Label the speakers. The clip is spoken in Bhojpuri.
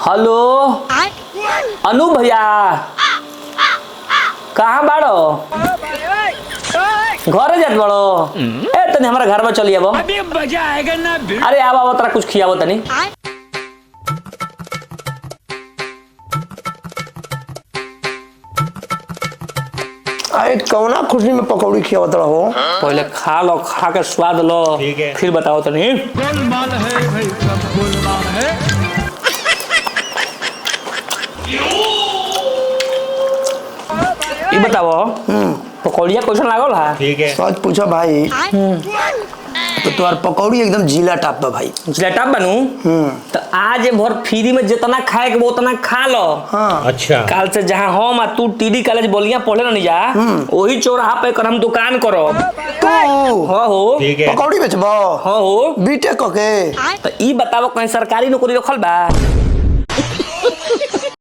Speaker 1: हेलो अनु भैया कहाँ बाड़ो? घर जात बड़ो? ए तनी हमारा घर में चलिए अब मजा आएगा ना। अरे आवा तरा कुछ खियावो तनी।
Speaker 2: अरे कौना खुशी में पकौड़ी खियावत रहो?
Speaker 1: पहले खा लो, खा के स्वाद लो, फिर बताओ तनी।
Speaker 3: गोलमाल है भाई, सब गोलमाल है।
Speaker 1: ये बताओ पकौड़िया कैसन लागल है?
Speaker 4: ठीक है।
Speaker 2: सच पूछो भाई तो तुम्हार पकौड़ी एकदम जिला टाप बा भाई।
Speaker 1: जिला टाप बनू तो आज भर फ्री में जितना खाए के उतना खा लो।
Speaker 2: हाँ।
Speaker 4: अच्छा
Speaker 1: काल से जहाँ हम तू टीडी कॉलेज बोलिया पढ़े नहीं जा वही चौराहा पे कर हम दुकान करो।
Speaker 2: तू
Speaker 1: हाँ हो
Speaker 4: ठीक है।
Speaker 2: पकौड़ी बेचबो?
Speaker 1: हाँ हो
Speaker 2: बीटेक के?
Speaker 1: तो ई बताओ कहीं सरकारी नौकरी रखल बा?